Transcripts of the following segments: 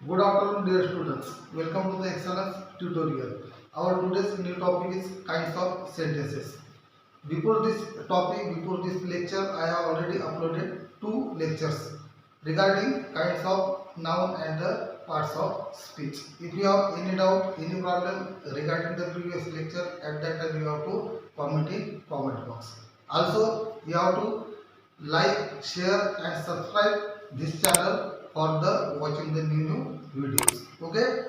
Good afternoon, dear students. Welcome to the Excellence tutorial. Our today's new topic is kinds of sentences. Before this lecture, I have already uploaded two lectures regarding kinds of noun and the parts of speech. If you have any doubt, any problem regarding the previous lecture, at that time you have to comment in comment box. Also, you have to like, share and subscribe this channel for the watching the new videos. Okay.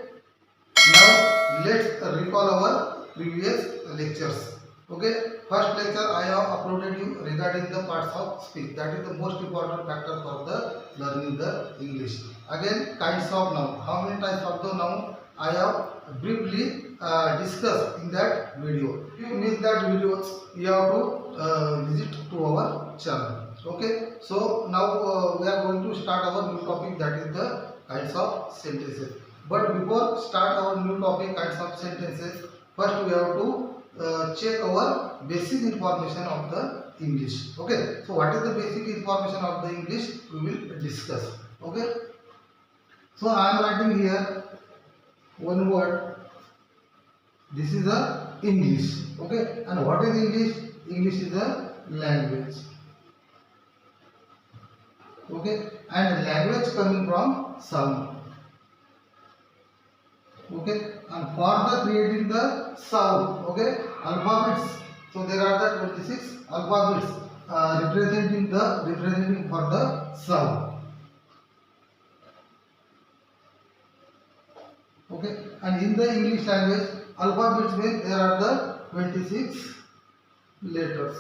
Now let's recall our previous lectures. Okay. First lecture I have uploaded you regarding the parts of speech. That is the most important factor for the learning the English. Again, kinds of noun. How many types of the noun I have briefly discussed in that video. If you miss that video, you have to visit to our channel. Okay. So now we are going to start our new topic, that is the kinds of sentences. But before start our new topic kinds of sentences, first we have to check our basic information of the English. Okay. So what is the basic information of the English? We will discuss. Okay. So I am writing here one word. This is a English. Okay. And what is English? English is a language. Okay. And language coming from sound. Okay, and for the creating the sound, okay, alphabets. So there are the 26 alphabets representing for the sound. Okay, and in the English language, alphabets means there are the 26 letters.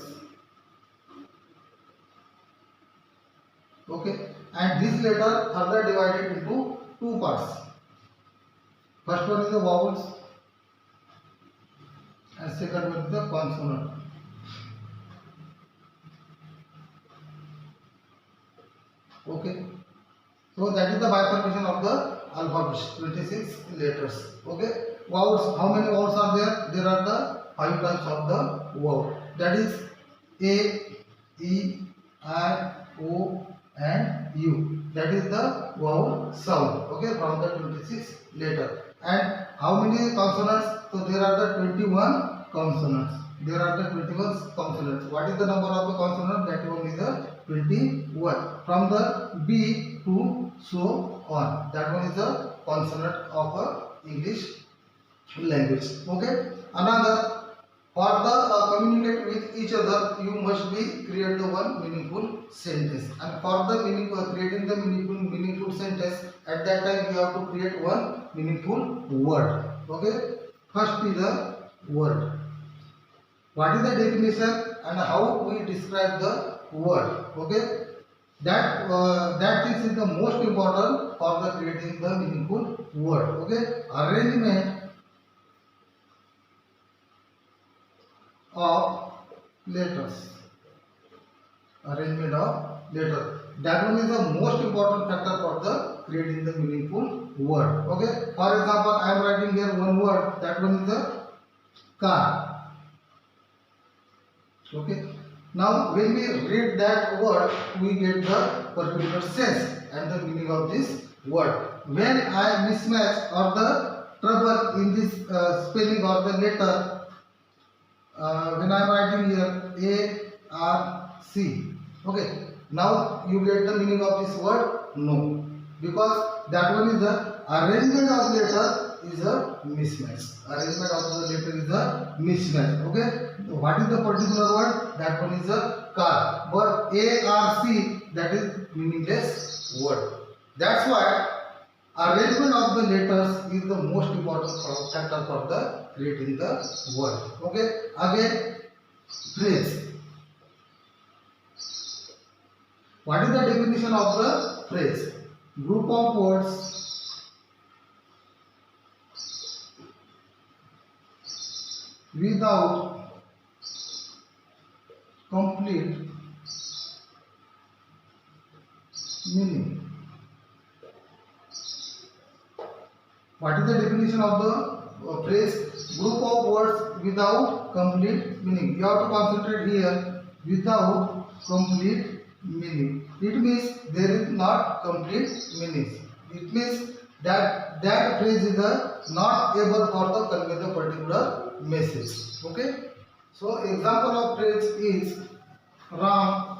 Okay, and these letters further divided into two parts. First one is the vowels and second one is the consonant. Okay. So that is the bifurcation of the alphabet, 26 letters. Okay. Vowels, how many vowels are there? There are the 5 types of the vowel. That is A, E, I, O and U. That is the vowel sound. Okay, from the 26 letter. And how many consonants? So there are the 21 consonants. There are the 21 consonants. What is the number of the consonant? That one is the 21. From the B to so on. That one is the consonant of a English language. Okay. Another, for the communicate with each other, you must be create the one meaningful sentence. And for the creating the meaningful sentence, at that time you have to create one meaningful word. Okay. First is the word. What is the definition and how we describe the word? Okay. That thing is the most important for the creating the meaningful word. Okay. Arrangement of letters. Arrangement of letters. That one is the most important factor for the creating the meaningful word. Okay. For example, I am writing here one word. That one is the car. Okay. Now, when we read that word, we get the particular sense and the meaning of this word. When I mismatch or the trouble in this spelling or the letter, when I am writing here A R C, okay, now you get the meaning of this word? No, because that one is the arrangement of letter is a mismatch. Arrangement of the letter is a mismatch. Okay, what is the particular word? That one is a car, but A R C, that is meaningless word. That's why arrangement of the letters is the most important factor for the creating the word. Okay. Again, phrase. What is the definition of the phrase? Group of words without complete meaning. What is the definition of the phrase? Group of words without complete meaning. You have to concentrate here. Without complete meaning. It means there is not complete meaning. It means that phrase is not able for the convey the particular message. Okay. So example of phrase is Ram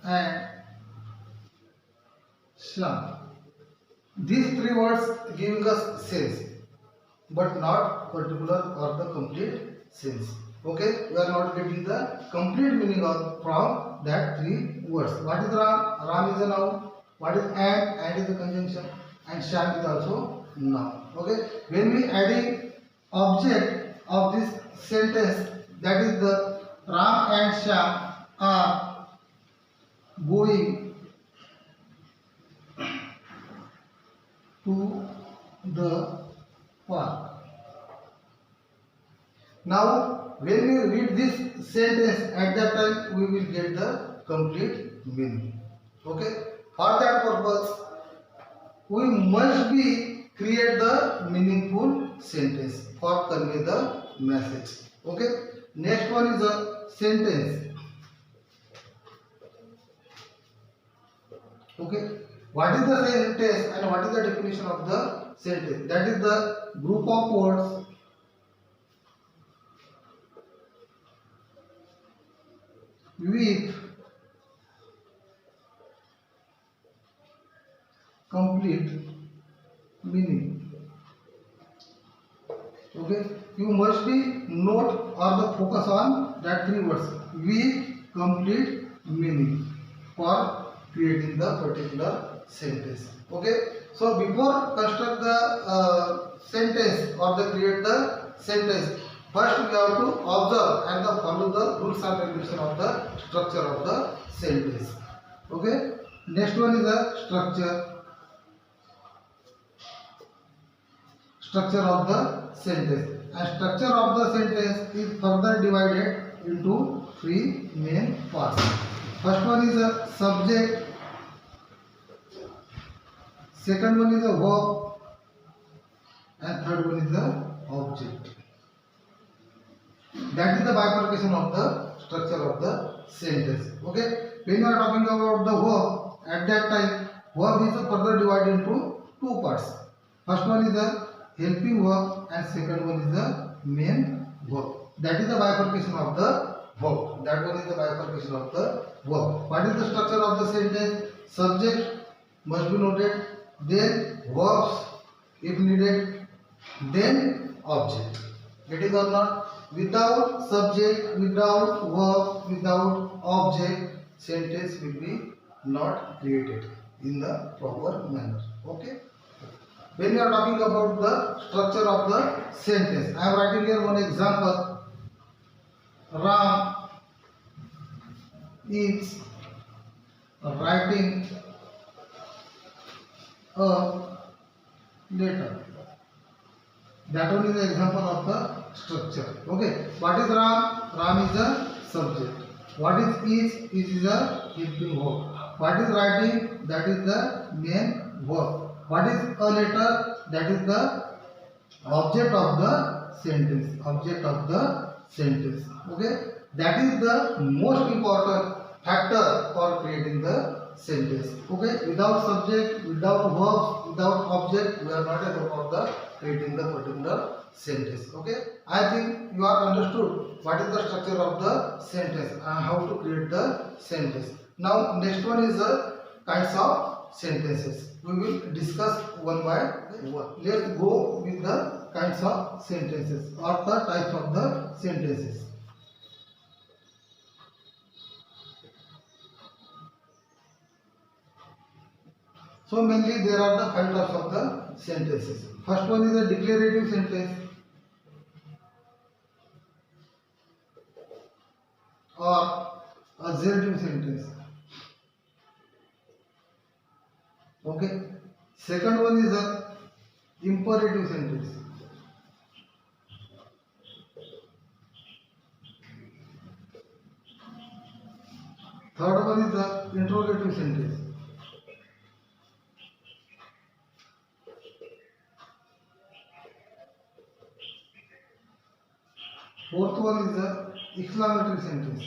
and Shyam. These three words giving us sense, but not particular or the complete sense. Okay, we are not getting the complete meaning of from that three words. What is Ram? Ram is a noun. What is and? And is a conjunction, and Shyam is also noun. Okay, when we adding object of this sentence, that is the Ram and Shyam are going to the park. Now, when we read this sentence, at that time we will get the complete meaning. Okay. For that purpose, we must be create the meaningful sentence for convey the message. Okay. Next one is a sentence. Okay. What is the sentence and what is the definition of the sentence? That is the group of words with complete meaning. Okay, you must be note or the focus on that three words with complete meaning for creating the particular sentence. Okay, so before construct the sentence or the create the sentence, first we have to observe and follow the rules and regulations of the structure of the sentence. Okay, next one is the structure of the sentence, and structure of the sentence is further divided into three main parts. First one is a subject, second one is a verb, and third one is the object. That is the bifurcation of the structure of the sentence. Okay, when you are talking about the verb, at that time verb is further divided into two parts. First one is the helping verb and second one is the main verb. That is the bifurcation of the verb. That one is the bifurcation of the verb. What is the structure of the sentence? Subject must be noted, then verbs if needed, then object. Getting or not? Without subject, without verb, without object, sentence will be not created in the proper manner. Okay. When we are talking about the structure of the sentence, I am writing here one example. Ram is writing a letter. That one is the example of the structure. Okay. What is Ram? Ram is a subject. What is a helping verb. What is writing? That is the main verb. What is a letter? That is the object of the sentence. Object of the sentence. Okay. That is the most important factor for creating the sentence. Okay. Without subject, without verbs, without object, we are not able for the creating the particular sentence. Okay. I think you are understood what is the structure of the sentence and how to create the sentence. Now next one is the kinds of sentences. We will discuss one by one. Let's go with the kinds of sentences or the types of the sentences. So mainly there are the 5 types of the sentences. First one is a declarative sentence or assertive sentence. Okay. Second one is a imperative sentence. Third one is the interrogative sentence. Fourth one is the exclamatory sentence.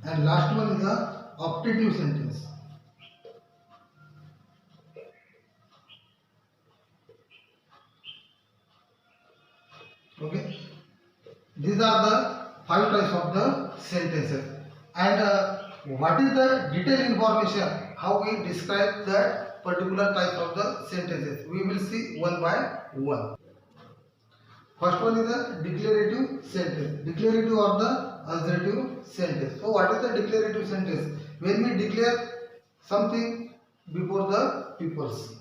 and last one is a optative sentence. Okay, these are the five types of the sentences. And what is the detailed information how we describe that particular type of the sentences, we will see one by one. First one is a declarative sentence. Declarative or the assertive sentence. So what is the declarative sentence? When we declare something before the peoples.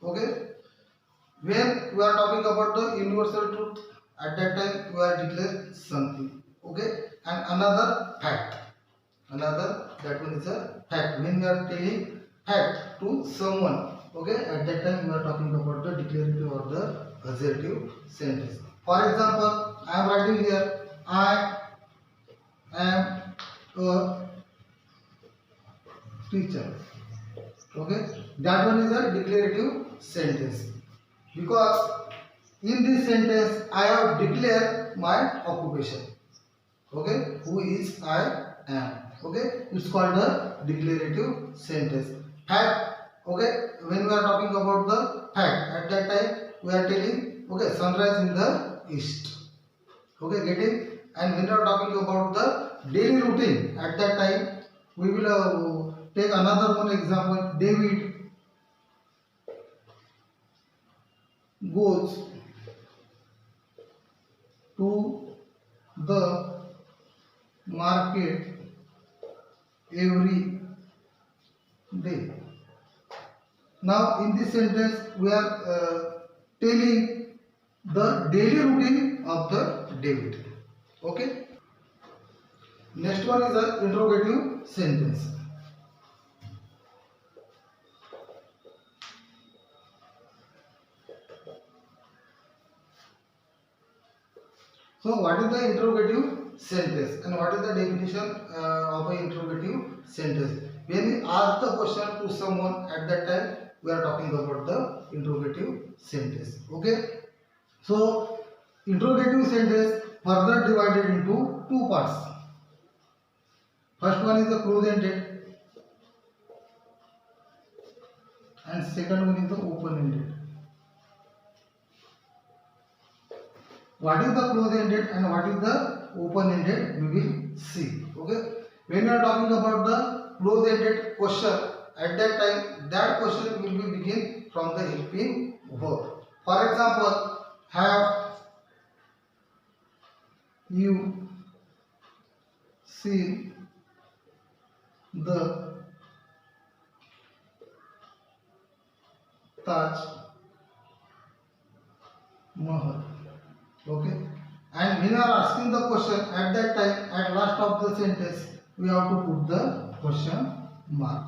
Okay. When we are talking about the universal truth, at that time we are declaring something. Okay. And another fact. Another, that one is a fact. When we are telling fact to someone, okay, at that time we are talking about the declarative or the assertive sentence. For example, I am writing here, I am a teacher. Okay, that one is a declarative sentence, because in this sentence I have declared my occupation. Okay, who is I am. Okay, it's called the declarative sentence. Fact. Okay, when we are talking about the fact, at that time we are telling, okay, sunrise in the east. Okay, getting. And when we are talking about the daily routine, at that time we will take another one example. David goes to the market every day. Now in this sentence we are telling the daily routine of the David. Okay. Next one is an interrogative sentence. So what is the interrogative sentence and what is the definition of an interrogative sentence? When we ask the question to someone, at that time we are talking about the interrogative sentence. Okay. So interrogative sentence further divided into two parts. First one is the close-ended and second one is the open-ended. What is the close-ended and what is the open-ended, we will see. Okay. When we are talking about the close-ended question, at that time that question will be begin from the helping verb. For example, have you seen the Taj Mahal? Okay. And when we are asking the question, at that time, at last of the sentence, we have to put the question mark.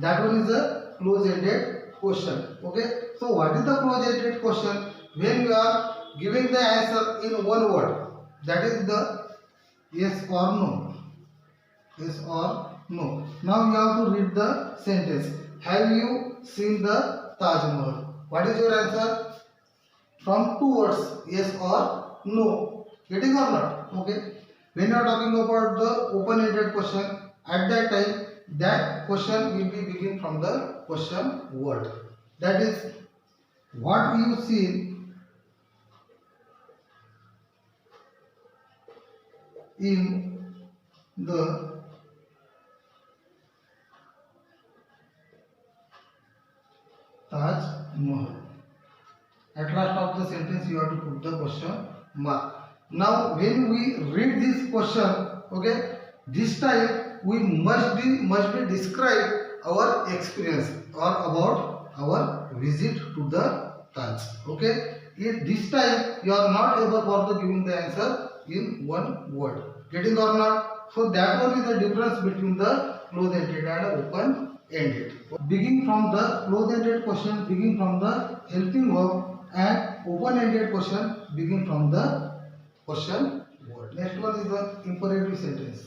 That one is a close-ended question. Okay. So what is the close-ended question? When we are giving the answer in one word, that is the yes or no. Yes or no. Now you have to read the sentence. Have you seen the Taj Mahal? What is your answer? From two words, yes or no. Getting or not? Okay. When you are talking about the open-ended question, at that time that question will be begin from the question word. That is, what you see in the Taj Mahal. At last of the sentence you have to put the question mark. Now when we read this question, okay, this time we must be describe our experience or about our visit to the Taj. Okay, this time you are not able for the giving the answer in one word. Getting or not? So that one is the difference between the close-ended and open-ended. Begin from the close-ended question, begin from the helping verb, and open-ended question begin from the question word. Next one is the imperative sentence.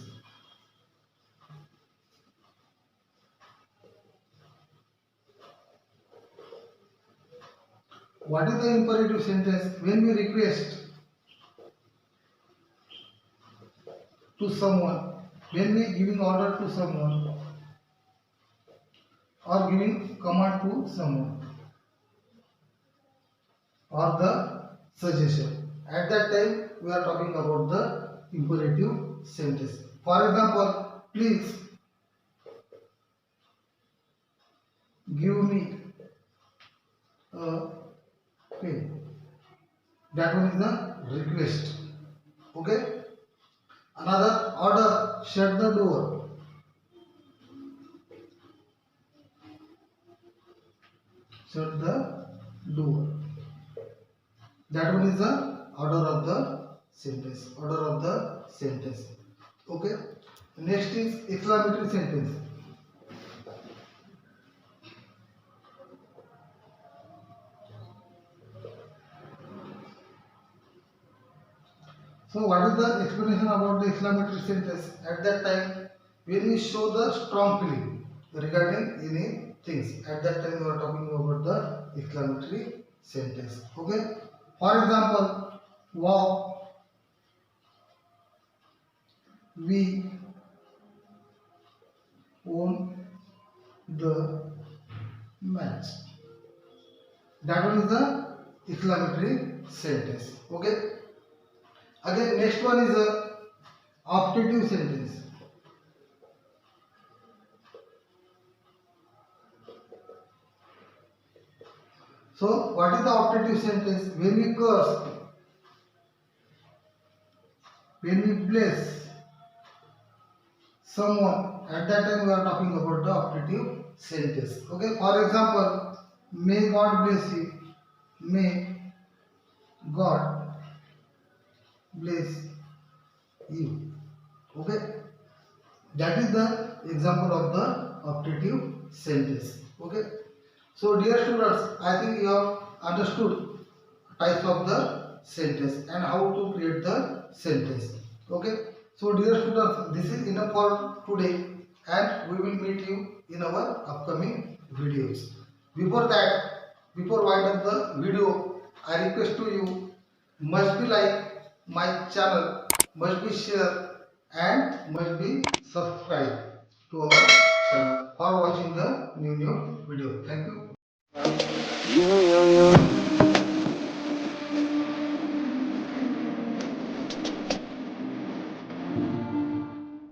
What is the imperative sentence? When we request to someone when we giving order to someone or giving command to someone or the suggestion, at that time we are talking about the imperative sentence. For example, please give me a pen. That one is the request. Okay. Another order, shut the door. Shut the door. That one is the order of the sentence. Order of the sentence. Okay. Next is exclamatory sentence. So what is the explanation about the exclamatory sentence? At that time, when we show the strong feeling regarding any things, at that time we are talking about the exclamatory sentence. Okay. For example, wow, we won the match. That one is the exclamatory sentence. Okay. Again, next one is a optative sentence. So, what is the optative sentence? When we curse, when we bless someone, at that time we are talking about the optative sentence. Okay. For example, may God bless you. May God bless you. Okay. That is the example of the optative sentence. Okay. So dear students, I think you have understood types of the sentence and how to create the sentence. Okay. So dear students, this is enough for today and we will meet you in our upcoming videos. Before that, before wind up the video, I request to you, must be like my channel, must be share and must be subscribe to our channel for watching the new video. Thank you.